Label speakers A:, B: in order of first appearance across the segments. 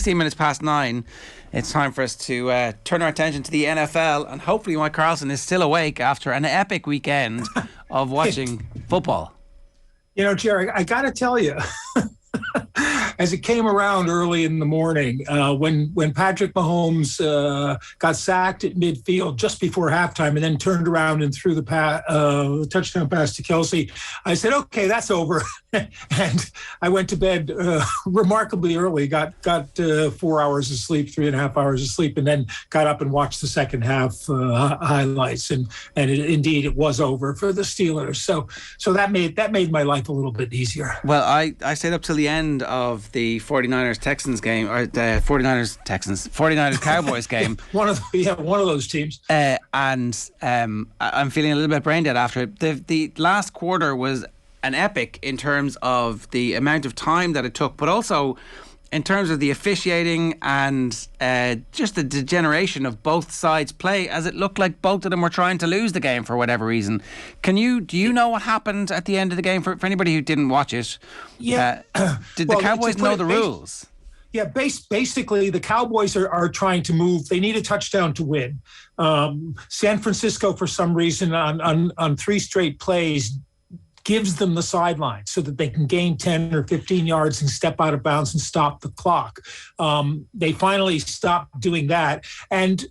A: 16 minutes past 9. It's time for us to turn our attention to the NFL, and hopefully Mike Carlson is still awake after an epic weekend of watching football.
B: You know, Jerry, I got to tell you, as it came around early in the morning, when Patrick Mahomes got sacked at midfield just before halftime and then turned around and threw the touchdown pass to Kelsey, I said, okay, that's over. And I went to bed remarkably early, got 4 hours of sleep, 3.5 hours of sleep, and then got up and watched the second half highlights. And indeed, it was over for the Steelers. So that made my life a little bit easier.
A: Well, I stayed up till the end of the 49ers-Texans game, or the 49ers-Cowboys game.
B: one of those teams.
A: And I'm feeling a little bit brain dead after it. The last quarter was an epic in terms of the amount of time that it took, but also in terms of the officiating and just the degeneration of both sides' play, as it looked like both of them were trying to lose the game for whatever reason. Do you know what happened at the end of the game for anybody who didn't watch it?
B: Yeah.
A: Did the Cowboys know the rules?
B: Yeah, basically the Cowboys are trying to move. They need a touchdown to win. San Francisco, for some reason, on 3 straight plays, gives them the sideline so that they can gain 10 or 15 yards and step out of bounds and stop the clock. They finally stopped doing that. And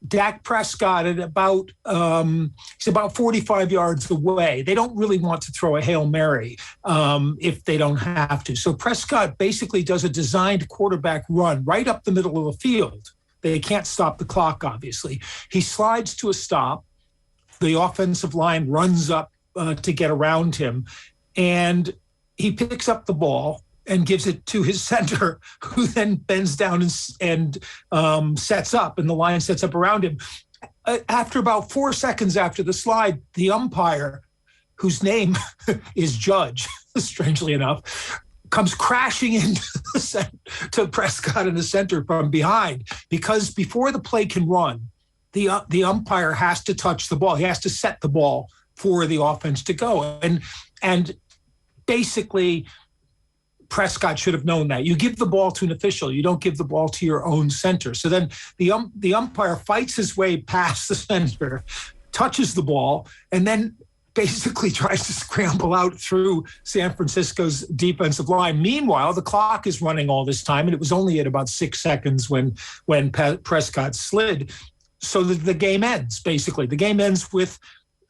B: Dak Prescott at he's about 45 yards away. They don't really want to throw a Hail Mary if they don't have to. So Prescott basically does a designed quarterback run right up the middle of the field. They can't stop the clock, obviously. He slides to a stop. The offensive line runs up to get around him, and he picks up the ball and gives it to his center, who then bends down and sets up, and the line sets up around him. After about 4 seconds after the slide, the umpire, whose name is Judge, strangely enough, comes crashing into Prescott in the center from behind, because before the play can run, the umpire has to touch the ball. He has to set the ball for the offense to go. And basically, Prescott should have known that. You give the ball to an official. You don't give the ball to your own center. So then the umpire fights his way past the center, touches the ball, and then basically tries to scramble out through San Francisco's defensive line. Meanwhile, the clock is running all this time, and it was only at about 6 seconds when Prescott slid. So the game ends, basically. The game ends with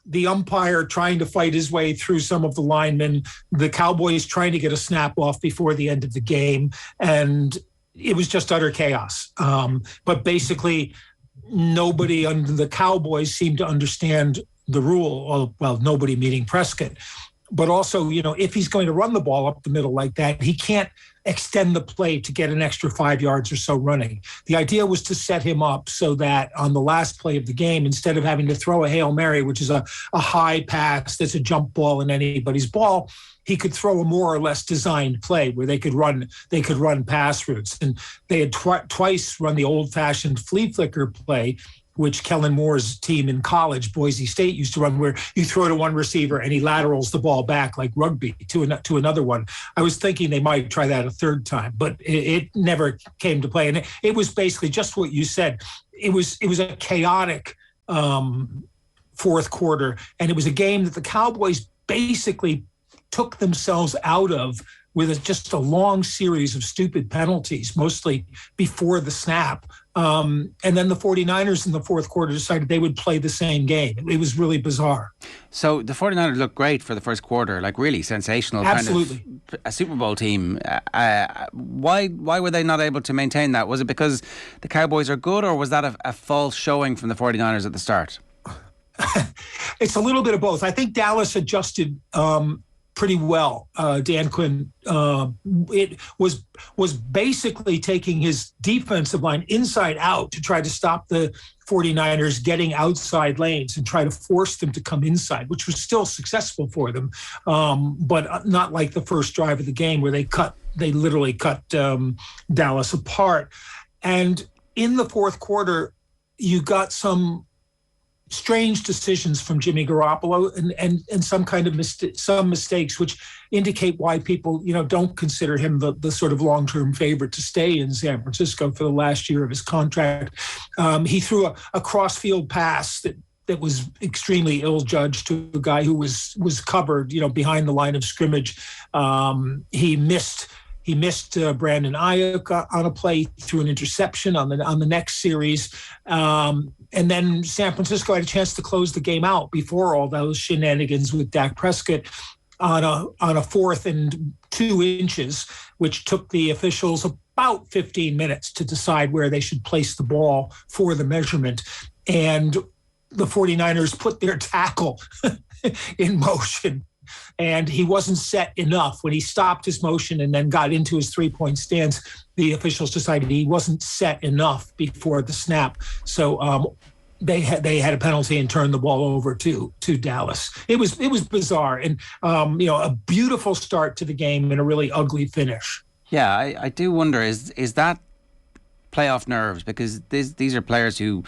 B: the umpire trying to fight his way through some of the linemen, the Cowboys trying to get a snap off before the end of the game, and it was just utter chaos. But basically, nobody under the Cowboys seemed to understand the rule. Well, nobody meaning Prescott. But also, if he's going to run the ball up the middle like that, he can't extend the play to get an extra 5 yards or so running. The idea was to set him up so that on the last play of the game, instead of having to throw a Hail Mary, which is a high pass that's a jump ball in anybody's ball, he could throw a more or less designed play where they could run pass routes. And they had twice run the old-fashioned flea flicker play, which Kellen Moore's team in college, Boise State, used to run, where you throw to one receiver and he laterals the ball back like rugby to another one. I was thinking they might try that a third time, but it never came to play. And it was basically just what you said. It was a chaotic fourth quarter, and it was a game that the Cowboys basically took themselves out of with just a long series of stupid penalties, mostly before the snap. And then the 49ers in the fourth quarter decided they would play the same game. It was really bizarre.
A: So the 49ers looked great for the first quarter, like really sensational.
B: Absolutely.
A: Kind of a Super Bowl team. Why were they not able to maintain that? Was it because the Cowboys are good, or was that a false showing from the 49ers at the start?
B: It's a little bit of both. I think Dallas adjusted pretty well. Dan Quinn, it was basically taking his defensive line inside out to try to stop the 49ers getting outside lanes and try to force them to come inside, which was still successful for them, but not like the first drive of the game where they literally cut Dallas apart. And in the fourth quarter, you got some strange decisions from Jimmy Garoppolo and some kind of some mistakes, which indicate why people, don't consider him the sort of long-term favorite to stay in San Francisco for the last year of his contract. He threw a cross-field pass that was extremely ill-judged to a guy who was covered, behind the line of scrimmage. He missed Brandon Ayuk on a play through an interception on the next series. And then San Francisco had a chance to close the game out before all those shenanigans with Dak Prescott on a 4th and 2 inches, which took the officials about 15 minutes to decide where they should place the ball for the measurement. And the 49ers put their tackle in motion, and he wasn't set enough. When he stopped his motion and then got into his 3-point stance, the officials decided he wasn't set enough before the snap. So they had a penalty and turned the ball over to Dallas. It was bizarre, and a beautiful start to the game and a really ugly finish.
A: Yeah, I do wonder, is that playoff nerves? Because these are players who,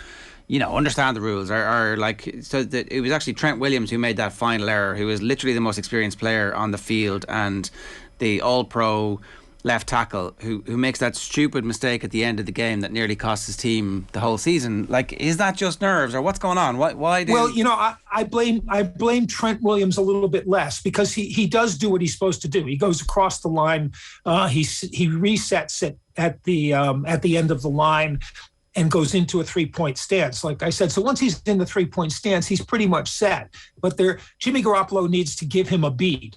A: understand the rules, are like, so that it was actually Trent Williams who made that final error, who was literally the most experienced player on the field, and the all-pro left tackle who makes that stupid mistake at the end of the game that nearly cost his team the whole season. Like, is that just nerves, or what's going on? Why do...
B: Well, I blame Trent Williams a little bit less, because he does do what he's supposed to do. He goes across the line, he resets it at the end of the line, and goes into a 3-point stance, like I said. So once he's in the 3-point stance, he's pretty much set. But Jimmy Garoppolo needs to give him a beat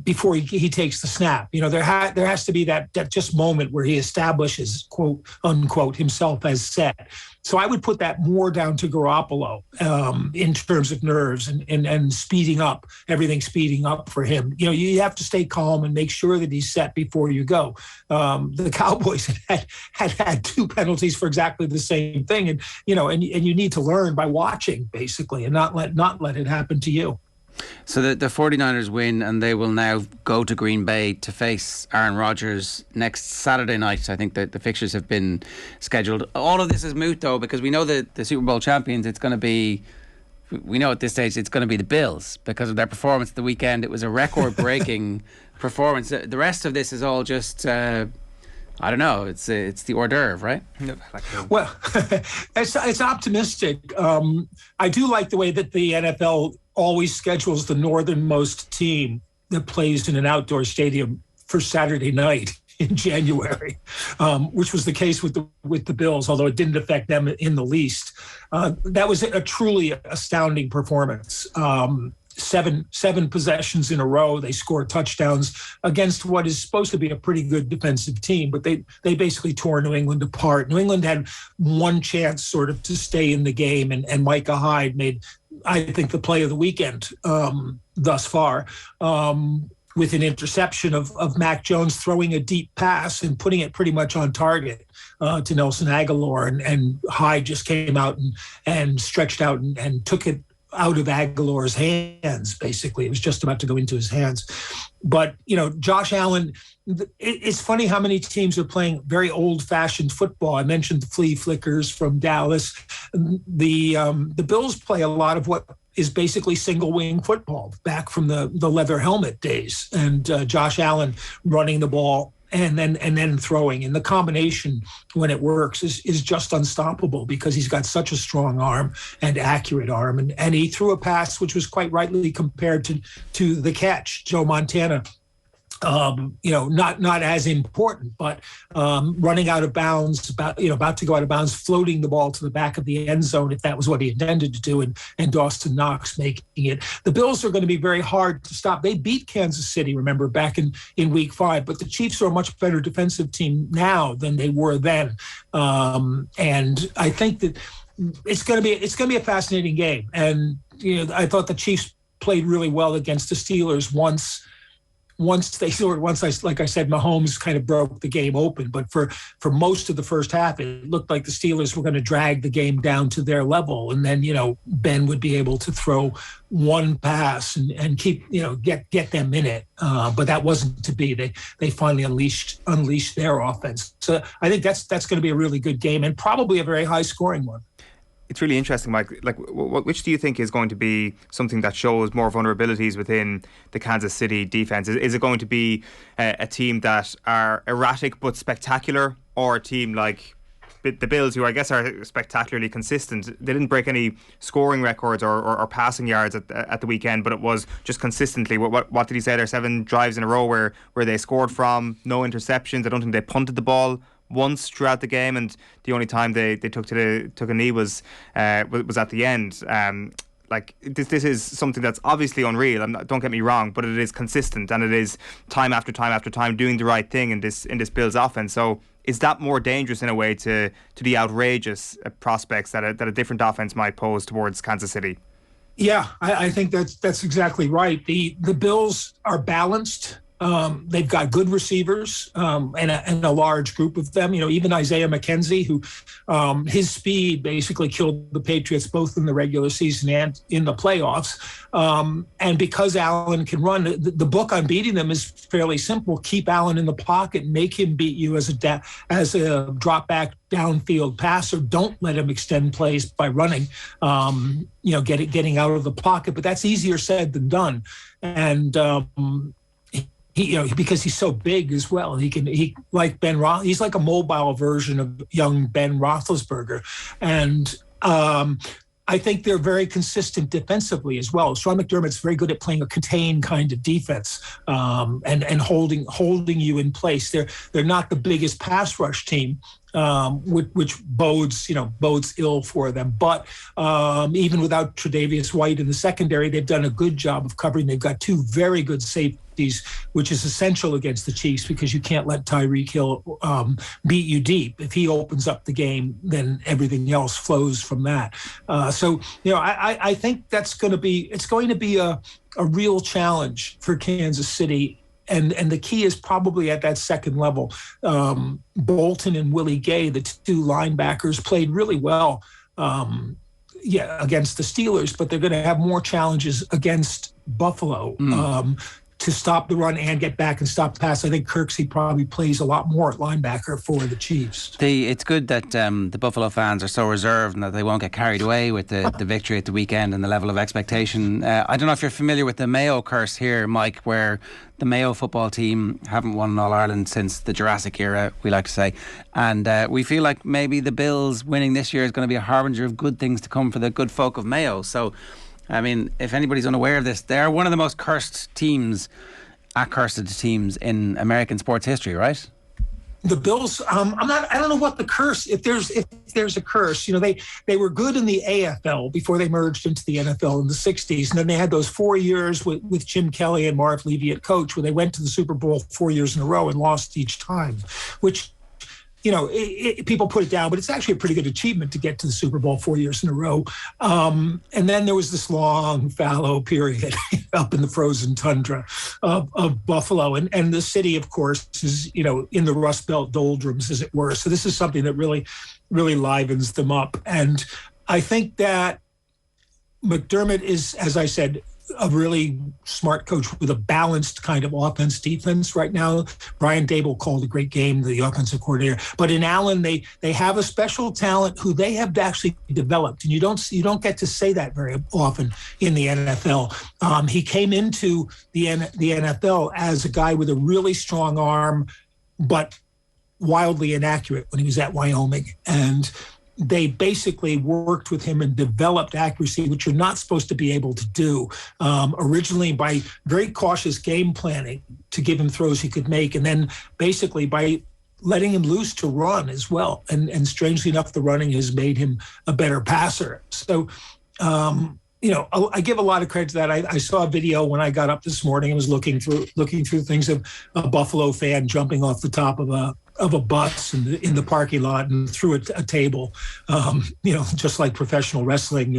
B: before he takes the snap. There has to be that just moment where he establishes, quote unquote, himself as set. So I would put that more down to Garoppolo in terms of nerves and speeding up, everything speeding up for him. You have to stay calm and make sure that he's set before you go. The Cowboys had 2 penalties for exactly the same thing, and you need to learn by watching, basically, and not let it happen to you.
A: So the 49ers win, and they will now go to Green Bay to face Aaron Rodgers next Saturday night. I think that the fixtures have been scheduled. All of this is moot, though, because we know that the Super Bowl champions, we know at this stage it's going to be the Bills because of their performance at the weekend. It was a record-breaking performance. The rest of this is all just... I don't know. It's the hors d'oeuvre, right?
B: Well, it's optimistic. I do like the way that the NFL always schedules the northernmost team that plays in an outdoor stadium for Saturday night in January, which was the case with the Bills, although it didn't affect them in the least. That was a truly astounding performance. Seven possessions in a row. They scored touchdowns against what is supposed to be a pretty good defensive team, but they basically tore New England apart. New England had one chance sort of to stay in the game, and Micah Hyde made, I think, the play of the weekend thus far, with an interception of Mac Jones throwing a deep pass and putting it pretty much on target to Nelson Aguilar, and Hyde just came out and stretched out and took it out of Aguilar's hands. Basically, it was just about to go into his hands. But Josh Allen, it's funny how many teams are playing very old-fashioned football. I mentioned the flea flickers from Dallas. The Bills play a lot of what is basically single-wing football back from the leather helmet days, and Josh Allen running the ball and then throwing. And the combination, when it works, is just unstoppable because he's got such a strong arm and accurate arm. And he threw a pass which was quite rightly compared to the catch, Joe Montana. Not as important, but running out of bounds, about to go out of bounds, floating the ball to the back of the end zone, if that was what he intended to do, and Dawson Knox making it. The Bills are going to be very hard to stop. They beat Kansas City, remember, back in week 5, but the Chiefs are a much better defensive team now than they were then. And I think that it's going to be a fascinating game. And I thought the Chiefs played really well against the Steelers once like I said, Mahomes kind of broke the game open. But for most of the first half, it looked like the Steelers were going to drag the game down to their level. And then, Ben would be able to throw one pass and keep, get them in it. But that wasn't to be. They finally unleashed their offense. So I think that's going to be a really good game and probably a very high scoring one.
C: It's really interesting, Mike. Like, which do you think is going to be something that shows more vulnerabilities within the Kansas City defense? Is it going to be a team that are erratic but spectacular, or a team like the Bills, who I guess are spectacularly consistent? They didn't break any scoring records or passing yards at the weekend, but it was just consistently. What did he say there? 7 drives in a row where they scored from, no interceptions. I don't think they punted the ball once throughout the game, and the only time they took a knee was at the end. Like, this is something that's obviously unreal. Don't get me wrong, but it is consistent, and it is time after time after time doing the right thing in this Bills offense. So is that more dangerous in a way to the outrageous prospects that a different offense might pose towards Kansas City?
B: Yeah, I think that's exactly right. The Bills are balanced. They've got good receivers and a large group of them. Even Isaiah McKenzie, who his speed basically killed the Patriots both in the regular season and in the playoffs. And because Allen can run, the book on beating them is fairly simple. Keep Allen in the pocket, make him beat you as a drop back downfield passer. Don't let him extend plays by running. Getting out of the pocket, but that's easier said than done. And because he's so big as well, he's like a mobile version of young Ben Roethlisberger, and I think they're very consistent defensively as well. Sean McDermott's very good at playing a contained kind of defense and holding you in place. They're not the biggest pass rush team, which bodes ill for them. But even without Tre'Davious White in the secondary, they've done a good job of covering. They've got 2 very good safeties, which is essential against the Chiefs because you can't let Tyreek Hill beat you deep. If he opens up the game, then everything else flows from that. I think it's going to be a real challenge for Kansas City. And the key is probably at that second level. Bolton and Willie Gay, the 2 linebackers, played really well against the Steelers, but they're going to have more challenges against Buffalo to stop the run and get back and stop the pass. I think Kirksey probably plays a lot more at linebacker for the Chiefs.
A: It's good that the Buffalo fans are so reserved and that they won't get carried away with the victory at the weekend and the level of expectation. I don't know if you're familiar with the Mayo curse here, Mike, where the Mayo football team haven't won an All-Ireland since the Jurassic era, we like to say. And we feel like maybe the Bills winning this year is going to be a harbinger of good things to come for the good folk of Mayo. So, I mean, if anybody's unaware of this, they're one of the most cursed teams in American sports history, right?
B: The Bills, I don't know what the curse, if there's a curse. They were good in the AFL before they merged into the NFL in the 60s. And then they had those 4 years with Jim Kelly and Marv Levy at coach, where they went to the Super Bowl 4 years in a row and lost each time, which, people put it down, but it's actually a pretty good achievement to get to the Super Bowl 4 years in a row. And then there was this long fallow period up in the frozen tundra of Buffalo. And the city, of course, is, in the Rust Belt doldrums, as it were. So this is something that really, really livens them up. And I think that McDermott is, as I said, a really smart coach with a balanced kind of offense-defense right now. Brian Dable called a great game, the offensive coordinator. But in Allen, they have a special talent who they have actually developed, and you don't get to say that very often in the NFL. He came into the NFL as a guy with a really strong arm, but wildly inaccurate when he was at Wyoming. And they basically worked with him and developed accuracy, which you're not supposed to be able to do, originally by very cautious game planning to give him throws he could make, and then basically by letting him loose to run as well. And strangely enough, the running has made him a better passer. So, I give a lot of credit to that. I saw a video when I got up this morning. I was looking through things of a Buffalo fan jumping off the top of a bus in the parking lot and through a table, just like professional wrestling.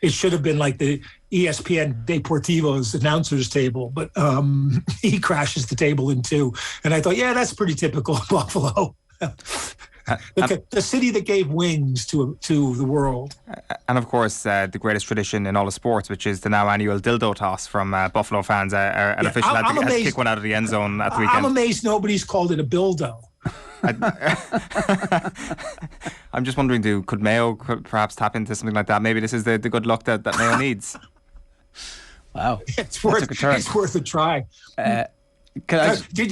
B: It should have been like the ESPN Deportivo's announcers table, but he crashes the table in two. And I thought, yeah, that's pretty typical of Buffalo. The city that gave wings to the world.
C: And of course, the greatest tradition in all of sports, which is the now annual dildo toss from Buffalo fans. An official had to kick one out of the end zone at the weekend.
B: I'm amazed nobody's called it a bildo.
C: I'm just wondering, could Mayo perhaps tap into something like that? Maybe this is the good luck that Mayo needs.
A: Wow,
B: it's worth a try.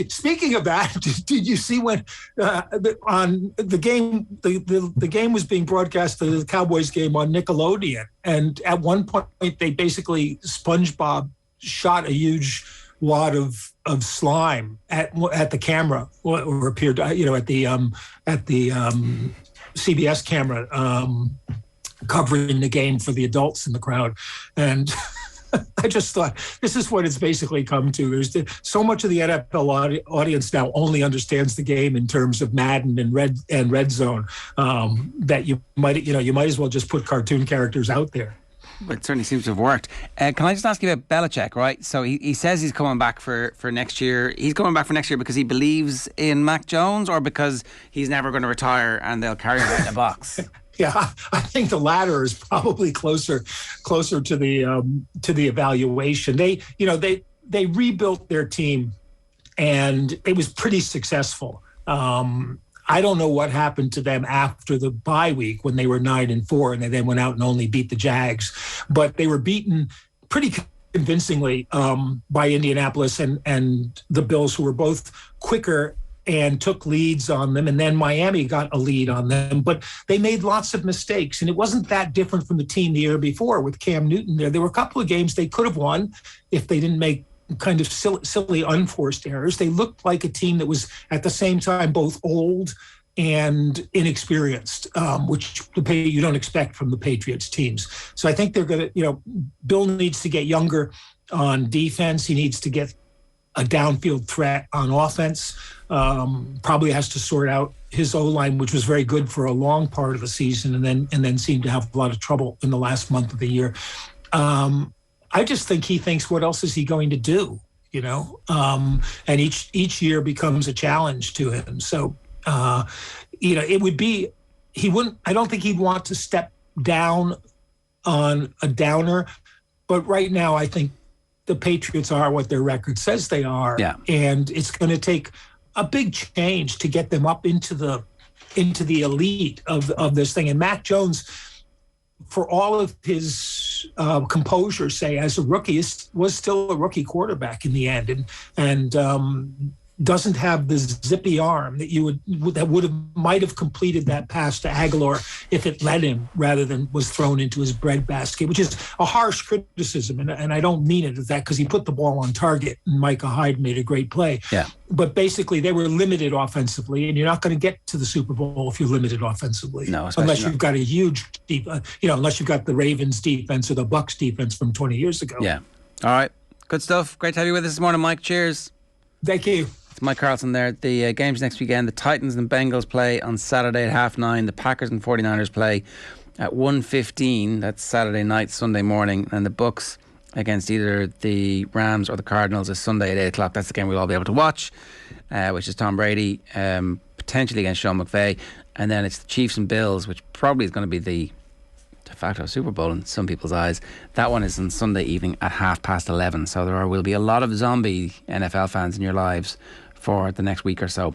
B: Speaking of that, did you see when on the game the game was being broadcast, the Cowboys game on Nickelodeon, and at one point they basically SpongeBob shot a huge wad of slime at the camera, or appeared at the CBS camera covering the game for the adults in the crowd, and I just thought this is what it's basically come to. There's so much of the NFL audience now only understands the game in terms of Madden and red zone that you might as well just put cartoon characters out there.
A: But it certainly seems to have worked. Can I just ask you about Belichick, right? So he says he's coming back for next year. He's coming back for next year because he believes in Mac Jones, or because he's never going to retire and they'll carry him in a box?
B: Yeah, I think the latter is probably closer to the evaluation. They rebuilt their team, and it was pretty successful. I don't know what happened to them after the bye week when they were 9-4, and they then went out and only beat the Jags, but they were beaten pretty convincingly by Indianapolis and the Bills, who were both quicker and took leads on them, and then Miami got a lead on them. But they made lots of mistakes, and it wasn't that different from the team the year before with Cam Newton there. There were a couple of games they could have won if they didn't make kind of silly unforced errors. They looked like a team that was at the same time both old and inexperienced, which you don't expect from the Patriots teams. So I think they're going to, Bill needs to get younger on defense. He needs to get a downfield threat on offense. Probably has to sort out his O-line, which was very good for a long part of the season, and then seemed to have a lot of trouble in the last month of the year. I just think he thinks, what else is he going to do? And each year becomes a challenge to him. So, it would be, I don't think he'd want to step down on a downer, but right now I think the Patriots are what their record says they are.
A: Yeah.
B: And it's going to take a big change to get them up into the elite of this thing. And Mac Jones, for all of his composure, say, as a rookie, was still a rookie quarterback in the end, and doesn't have the zippy arm that might have completed that pass to Aguilar if it led him, rather than was thrown into his breadbasket, which is a harsh criticism, and I don't mean it as that, because he put the ball on target and Micah Hyde made a great play.
A: Yeah.
B: But basically, they were limited offensively, and you're not going to get to the Super Bowl if you're limited offensively.
A: No,
B: unless you've got a huge unless you've got the Ravens defense or the Bucks defense from 20 years ago.
A: Yeah. All right. Good stuff. Great to have you with us this morning, Mike. Cheers.
B: Thank you.
A: It's Mike Carlson there. The games next weekend: the Titans and Bengals play on Saturday at 9:30. The Packers and 49ers play at 1:15. That's Saturday night, Sunday morning. And the Bucks against either the Rams or the Cardinals is Sunday at 8 o'clock. That's the game we'll all be able to watch, which is Tom Brady potentially against Sean McVay. And then it's the Chiefs and Bills, which probably is going to be the de facto Super Bowl in some people's eyes. That one is on Sunday evening at 11:30. So there will be a lot of zombie NFL fans in your lives for the next week or so.